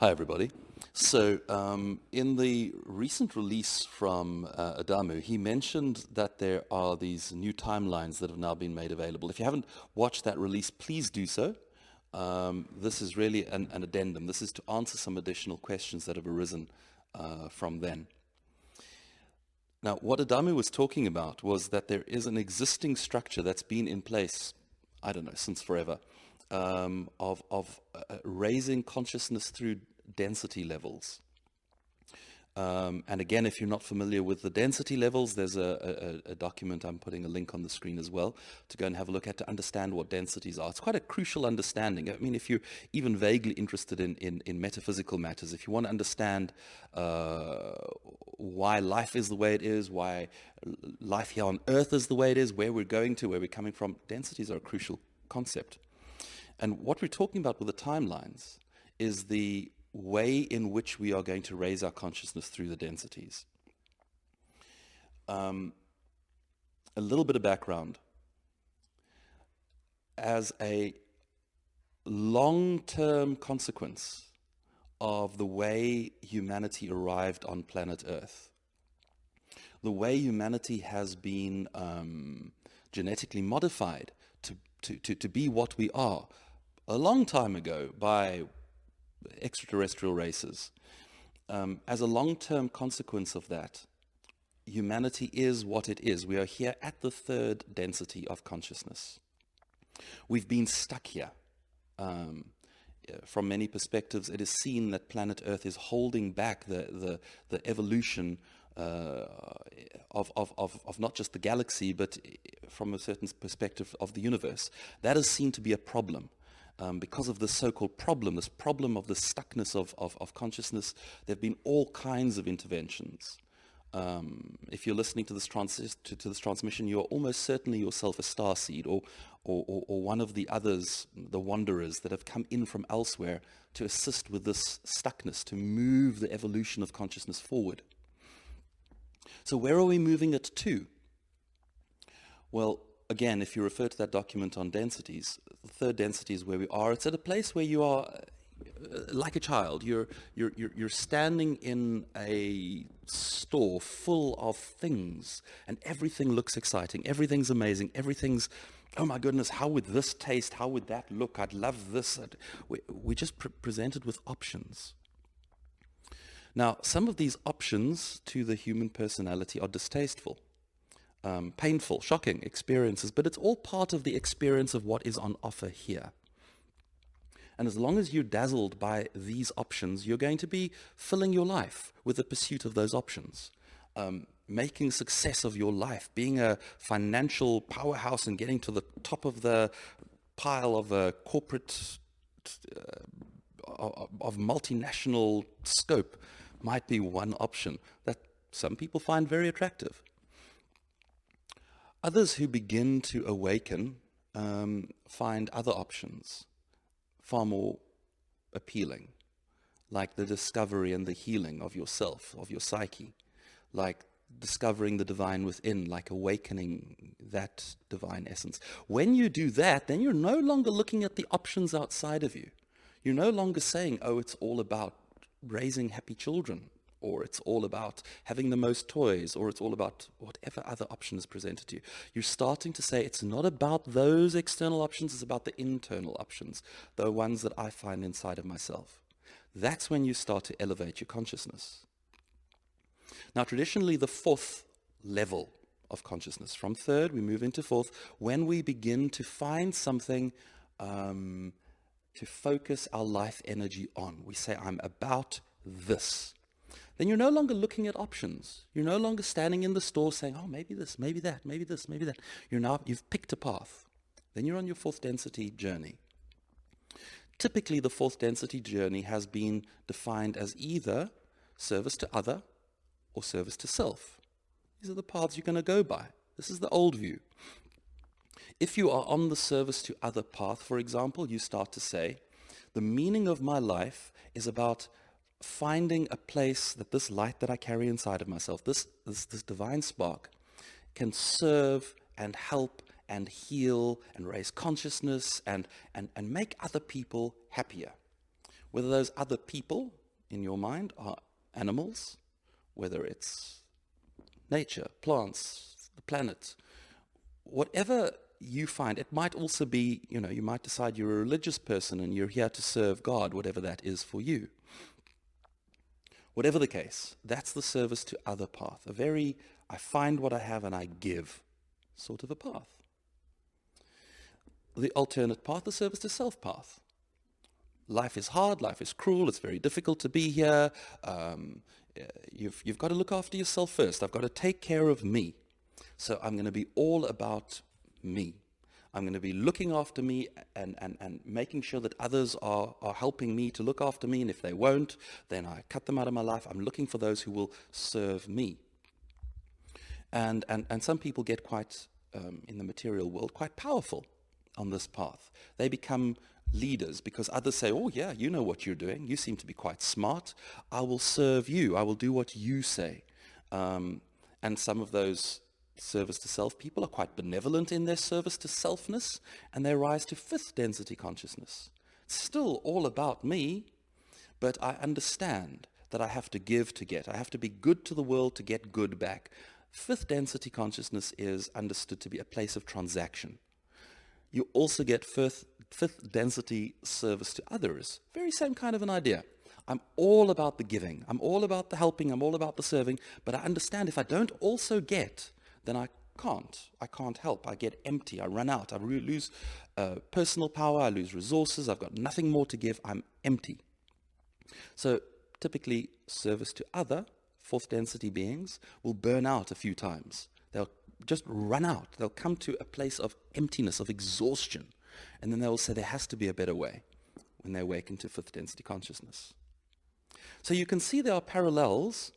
Hi, everybody. So, in the recent release from Adamu, he mentioned that there are these new timelines that have now been made available. If you haven't watched that release, please do so. This is really an addendum. This is to answer some additional questions that have arisen from then. Now, what Adamu was talking about was that there is an existing structure that's been in place, I don't know, since forever, of raising consciousness through density levels. And again, if you're not familiar with the density levels, there's a document, I'm putting a link on the screen as well, to go and have a look at to understand what densities are. It's quite a crucial understanding. I mean, if you're even vaguely interested in metaphysical matters, if you want to understand why life is the way it is, why life here on Earth is the way it is, where we're going to, where we're coming from, densities are a crucial concept. And what we're talking about with the timelines is the way in which we are going to raise our consciousness through the densities. A little bit of background. As a long-term consequence of the way humanity arrived on planet Earth, the way humanity has been genetically modified to be what we are a long time ago by extraterrestrial races. As a long-term consequence of that, humanity is what it is. We are here at the third density of consciousness. We've been stuck here. From many perspectives, it is seen that planet Earth is holding back the evolution of not just the galaxy, but from a certain perspective of the universe. That is seen to be a problem. Because of this so-called problem, this problem of the stuckness of consciousness, there have been all kinds of interventions. If you're listening to this transmission, you're almost certainly yourself a starseed or one of the others, the wanderers that have come in from elsewhere to assist with this stuckness, to move the evolution of consciousness forward. So where are we moving it to? Well, again, if you refer to that document on densities, the third density is where we are. It's at a place where you are like a child. You're standing in a store full of things, and everything looks exciting. Everything's amazing. Everything's, oh my goodness, how would this taste? How would that look? I'd love this. We're just presented with options. Now, some of these options to the human personality are distasteful. Painful, shocking experiences, but it's all part of the experience of what is on offer here. And as long as you're dazzled by these options, you're going to be filling your life with the pursuit of those options, making success of your life, being a financial powerhouse and getting to the top of the pile of a corporate, of multinational scope might be one option that some people find very attractive. Others who begin to awaken find other options far more appealing, like the discovery and the healing of yourself, of your psyche, like discovering the divine within, like awakening that divine essence. When you do that, then you're no longer looking at the options outside of you. You're no longer saying, oh, it's all about raising happy children, or it's all about having the most toys, or it's all about whatever other option is presented to you. You're starting to say it's not about those external options, it's about the internal options, the ones that I find inside of myself. That's when you start to elevate your consciousness. Now, traditionally, the fourth level of consciousness, from third, we move into fourth, when we begin to find something to focus our life energy on. We say, I'm about this. Then you're no longer looking at options. You're no longer standing in the store saying, oh, maybe this, maybe that, maybe this, maybe that. You've picked a path. Then you're on your fourth density journey. Typically, the fourth density journey has been defined as either service to other or service to self. These are the paths you're going to go by. This is the old view. If you are on the service to other path, for example, you start to say, the meaning of my life is about finding a place that this light that I carry inside of myself, this divine spark, can serve and help and heal and raise consciousness and make other people happier. Whether those other people in your mind are animals, whether it's nature, plants, the planet, whatever you find. It might also be, you might decide you're a religious person and you're here to serve God, whatever that is for you. Whatever the case, that's the service to other path. I find what I have and I give sort of a path. The alternate path, the service to self path. Life is hard, life is cruel, it's very difficult to be here. You've got to look after yourself first. I've got to take care of me. So I'm going to be all about me. I'm going to be looking after me and making sure that others are helping me to look after me. And if they won't, then I cut them out of my life. I'm looking for those who will serve me. And some people get quite, in the material world, quite powerful on this path. They become leaders because others say, oh yeah, you know what you're doing. You seem to be quite smart. I will serve you. I will do what you say. And some of those service to self people are quite benevolent in their service to selfness, and they rise to fifth density consciousness. It's still all about me, but I understand that I have to give to get. I have to be good to the world to get good back. Fifth density consciousness is understood to be a place of transaction. You also get fifth density service to others. Very same kind of an idea. I'm all about the giving. I'm all about the helping. I'm all about the serving. But I understand if I don't also get, then I can't help. I get empty. I run out. I lose personal power. I lose resources. I've got nothing more to give. I'm empty. So typically, service to other fourth density beings will burn out a few times. They'll just run out. They'll come to a place of emptiness, of exhaustion. And then they'll say there has to be a better way when they awaken to fifth density consciousness. So you can see there are parallels.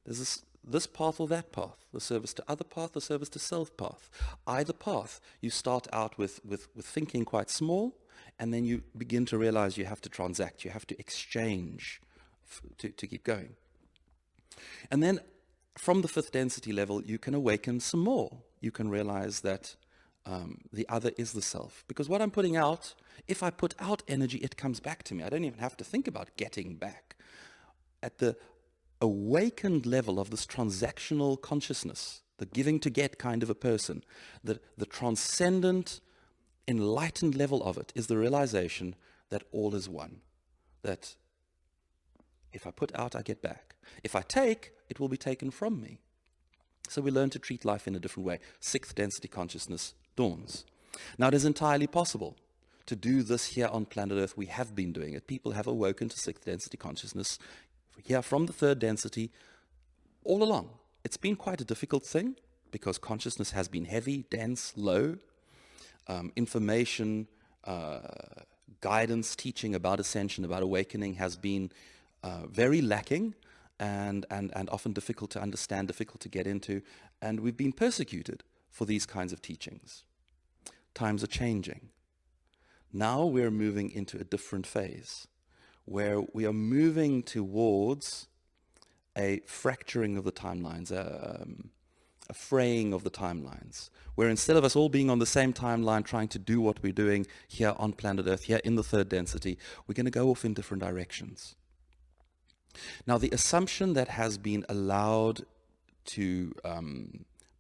There's this path or that path, the service to other path, the service to self path. Either path, you start out with thinking quite small, and then you begin to realize you have to transact, you have to exchange to keep going. And then from the fifth density level, you can awaken some more. You can realize that the other is the self. Because what I'm putting out, if I put out energy, it comes back to me. I don't even have to think about getting back. At the awakened level of this transactional consciousness, the giving to get kind of a person, the transcendent, enlightened level of it is the realization that all is one. That if I put out, I get back. If I take, it will be taken from me. So we learn to treat life in a different way. Sixth density consciousness dawns. Now it is entirely possible to do this here on planet Earth. We have been doing it. People have awoken to sixth density consciousness here from the third density all along. It's been quite a difficult thing because consciousness has been heavy, dense, low. Information, guidance, teaching about ascension, about awakening has been very lacking and often difficult to understand, difficult to get into. And we've been persecuted for these kinds of teachings. Times are changing. Now we're moving into a different phase, where we are moving towards a fracturing of the timelines, a fraying of the timelines, where instead of us all being on the same timeline trying to do what we're doing here on planet Earth, here in the third density, we're going to go off in different directions. Now, the assumption that has been allowed to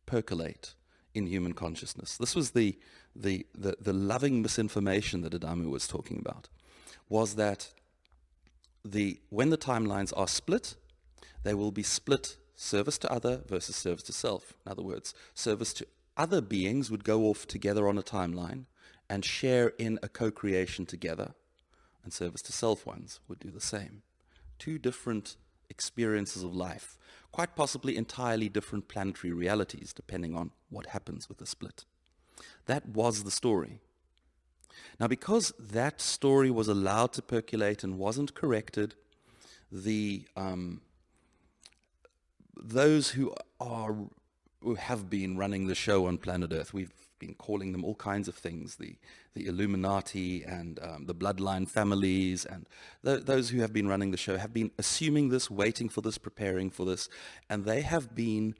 percolate in human consciousness, this was the loving misinformation that Adamu was talking about, was that when the timelines are split, they will be split service to other versus service to self. In other words, service to other beings would go off together on a timeline and share in a co-creation together, and service to self ones would do the same. Two different experiences of life, quite possibly entirely different planetary realities, depending on what happens with the split. That was the story. Now, because that story was allowed to percolate and wasn't corrected, those who have been running the show on planet Earth, we've been calling them all kinds of things, the Illuminati and the bloodline families, and those who have been running the show have been assuming this, waiting for this, preparing for this, and they have been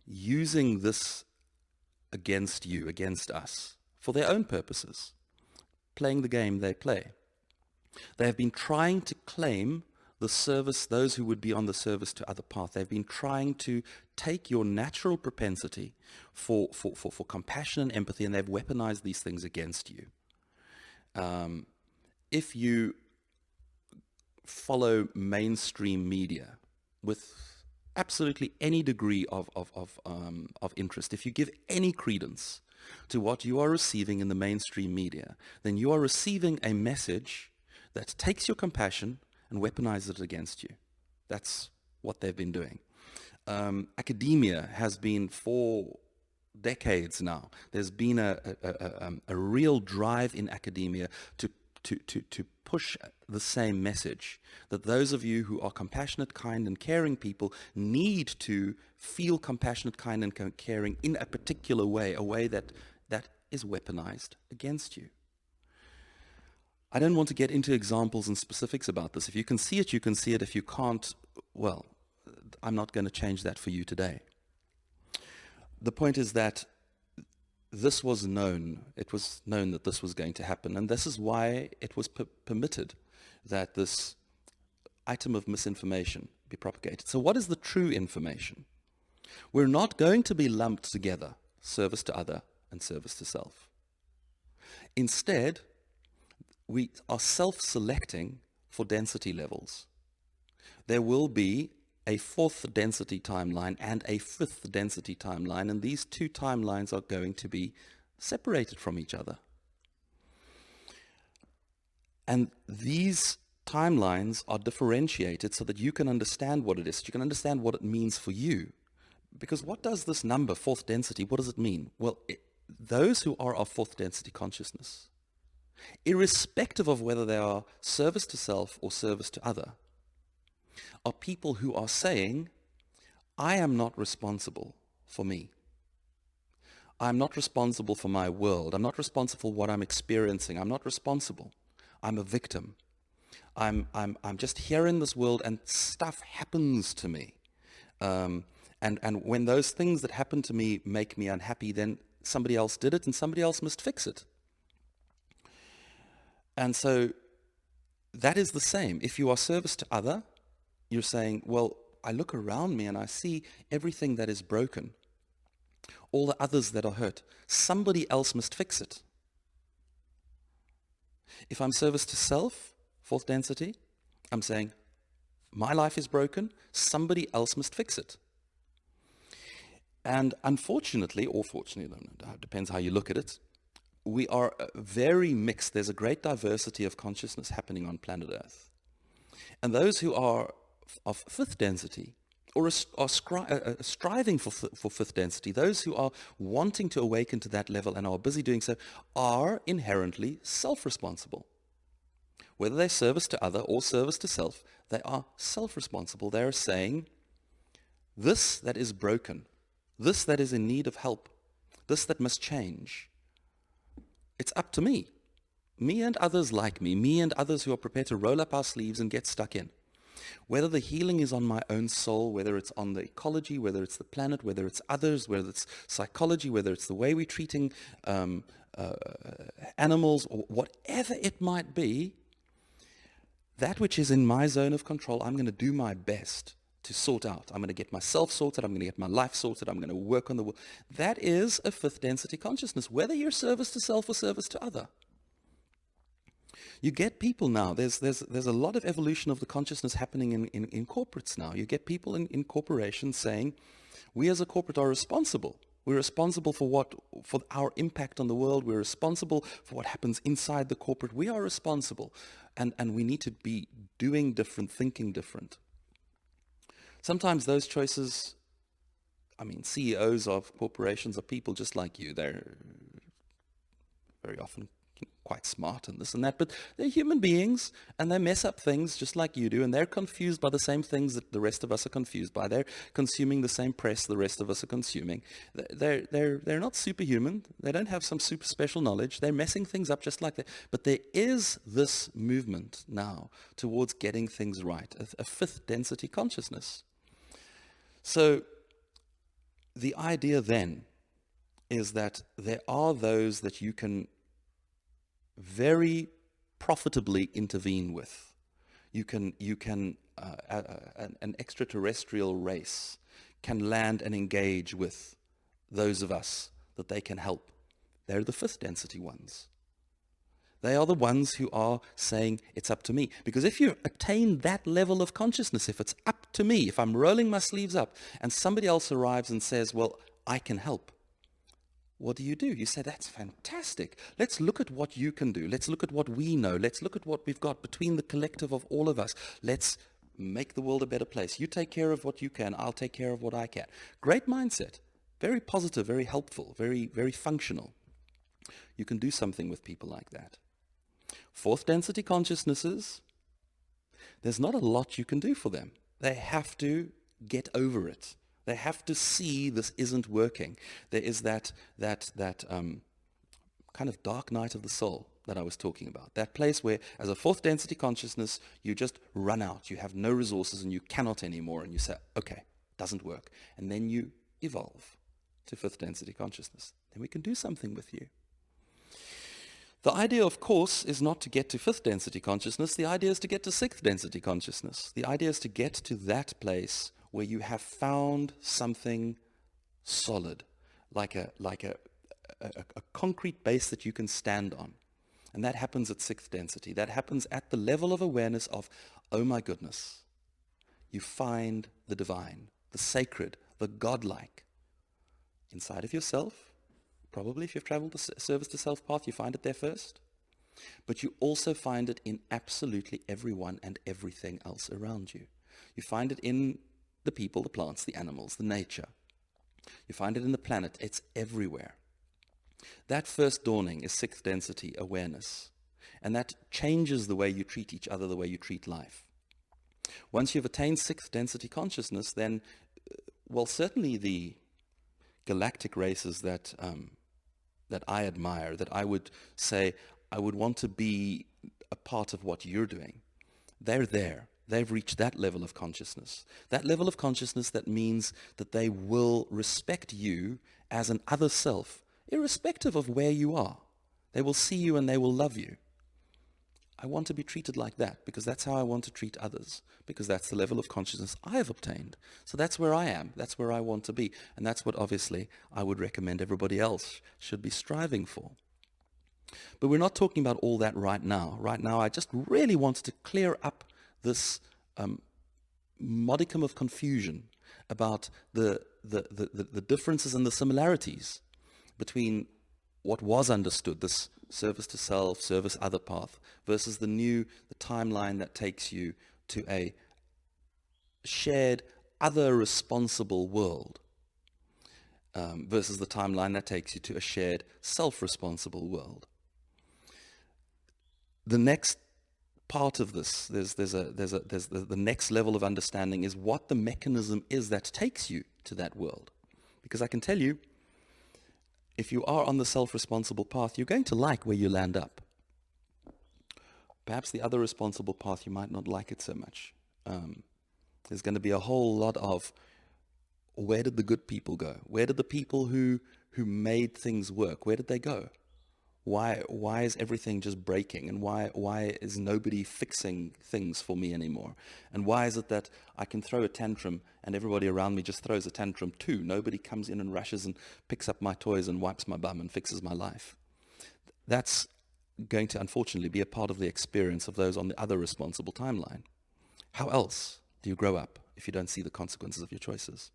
using this against you, against us, for their own purposes, playing the game they play. They have been trying to claim the service, those who would be on the service to other path. They've been trying to take your natural propensity for compassion and empathy, and they've weaponized these things against you. If you follow mainstream media with absolutely any degree of interest, if you give any credence to what you are receiving in the mainstream media, then you are receiving a message that takes your compassion and weaponizes it against you. That's what they've been doing. Academia has been for decades now. There's been a real drive in academia to push the same message, that those of you who are compassionate, kind, and caring people need to feel compassionate, kind, and caring in a particular way, a way that is weaponized against you. I don't want to get into examples and specifics about this. If you can see it, you can see it. If you can't, well, I'm not going to change that for you today. The point is that this was known. It was known that this was going to happen, and this is why it was permitted that this item of misinformation be propagated. So what is the true information? We're not going to be lumped together, service to other and service to self. Instead, we are self-selecting for density levels. There will be a fourth density timeline and a fifth density timeline, and these two timelines are going to be separated from each other. And these timelines are differentiated so that you can understand what it is, you can understand what it means for you. Because what does this number, fourth density, what does it mean? Well, those who are of fourth density consciousness, irrespective of whether they are service to self or service to other, are people who are saying, I am not responsible for me. I'm not responsible for my world. I'm not responsible for what I'm experiencing. I'm not responsible. I'm a victim. I'm just here in this world and stuff happens to me. And when those things that happen to me make me unhappy, then somebody else did it and somebody else must fix it. And so that is the same. If you are service to other, you're saying, well, I look around me and I see everything that is broken, all the others that are hurt. Somebody else must fix it. If I'm service to self, fourth density, I'm saying, my life is broken, somebody else must fix it. And unfortunately, or fortunately, it depends how you look at it, we are very mixed. There's a great diversity of consciousness happening on planet Earth. And those who are of fifth density, or are striving for fifth density, those who are wanting to awaken to that level and are busy doing so, are inherently self-responsible. Whether they're service to other or service to self, they are self-responsible. They are saying, this that is broken, this that is in need of help, this that must change, it's up to me. Me and others like me and others who are prepared to roll up our sleeves and get stuck in. Whether the healing is on my own soul, whether it's on the ecology, whether it's the planet, whether it's others, whether it's psychology, whether it's the way we're treating animals, or whatever it might be, that which is in my zone of control, I'm going to do my best to sort out. I'm going to get myself sorted. I'm going to get my life sorted. I'm going to work on the world. That is a fifth density consciousness, whether you're service to self or service to other. You get people now, there's a lot of evolution of the consciousness happening in corporates now. You get people in corporations saying, we as a corporate are responsible. We're responsible for our impact on the world. We're responsible for what happens inside the corporate. We are responsible. And we need to be doing different, thinking different. Sometimes those choices, CEOs of corporations are people just like you. They're very often quite smart and this and that, but they're human beings and they mess up things just like you do, and they're confused by the same things that the rest of us are confused by. They're consuming the same press the rest of us are consuming. They're not superhuman. They don't have some super special knowledge. They're messing things up just like that. But there is this movement now towards getting things right, a fifth density consciousness. So the idea then is that there are those that you can very profitably intervene with. An extraterrestrial race can land and engage with those of us that they can help. They're the fifth density ones. They are the ones who are saying, it's up to me. Because if you attain that level of consciousness, if it's up to me, if I'm rolling my sleeves up and somebody else arrives and says, well, I can help, what do? You say, that's fantastic. Let's look at what you can do. Let's look at what we know. Let's look at what we've got between the collective of all of us. Let's make the world a better place. You take care of what you can. I'll take care of what I can. Great mindset. Very positive, very helpful, very, very functional. You can do something with people like that. Fourth density consciousnesses, there's not a lot you can do for them. They have to get over it. They have to see this isn't working. There is that kind of dark night of the soul that I was talking about. That place where, as a fourth density consciousness, you just run out. You have no resources and you cannot anymore. And you say, okay, doesn't work. And then you evolve to fifth density consciousness. Then we can do something with you. The idea, of course, is not to get to fifth density consciousness. The idea is to get to sixth density consciousness. The idea is to get to that place where you have found something solid, like a concrete base that you can stand on. And that happens at sixth density. That happens at the level of awareness of, oh my goodness, you find the divine, the sacred, the godlike inside of yourself. Probably if you've traveled the service to self path, you find it there first. But you also find it in absolutely everyone and everything else around you. You find it in the people, the plants, the animals, the nature. You find it in the planet. It's everywhere. That first dawning is sixth density awareness. And that changes the way you treat each other, the way you treat life. Once you've attained sixth density consciousness, then, well, certainly the galactic races that I admire, that I would say I would want to be a part of what you're doing, they're there. They've reached that level of consciousness. That level of consciousness that means that they will respect you as an other self, irrespective of where you are. They will see you and they will love you. I want to be treated like that because that's how I want to treat others, because that's the level of consciousness I have obtained. So that's where I am. That's where I want to be. And that's what obviously I would recommend everybody else should be striving for. But we're not talking about all that right now. Right now, I just really wanted to clear up this modicum of confusion about the differences and the similarities between what was understood, this service to self, service other path, versus the timeline that takes you to a shared other responsible world, versus the timeline that takes you to a shared self-responsible world. The next part of this, there's the next level of understanding is what the mechanism is that takes you to that world. Because I can tell you, if you are on the self-responsible path, you're going to like where you land up. Perhaps the other responsible path, you might not like it so much. There's going to be a whole lot of, where did the good people go? Where did the people who made things work, where did they go? Why is everything just breaking? And why is nobody fixing things for me anymore? And why is it that I can throw a tantrum and everybody around me just throws a tantrum too? Nobody comes in and rushes and picks up my toys and wipes my bum and fixes my life. That's going to unfortunately be a part of the experience of those on the other responsible timeline. How else do you grow up if you don't see the consequences of your choices?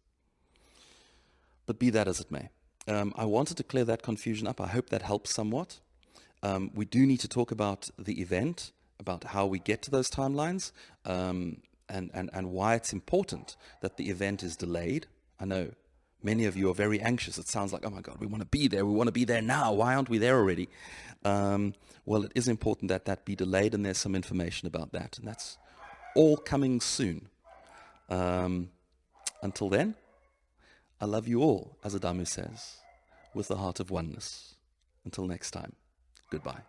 But be that as it may. I wanted to clear that confusion up. I hope that helps somewhat. We do need to talk about the event, about how we get to those timelines, and why it's important that the event is delayed. I know many of you are very anxious. It sounds like, oh my God, we want to be there. We want to be there now. Why aren't we there already? Well, it is important that that be delayed, and there's some information about that. And that's all coming soon. Until then, I love you all, as Adamu says, with the heart of oneness. Until next time, goodbye.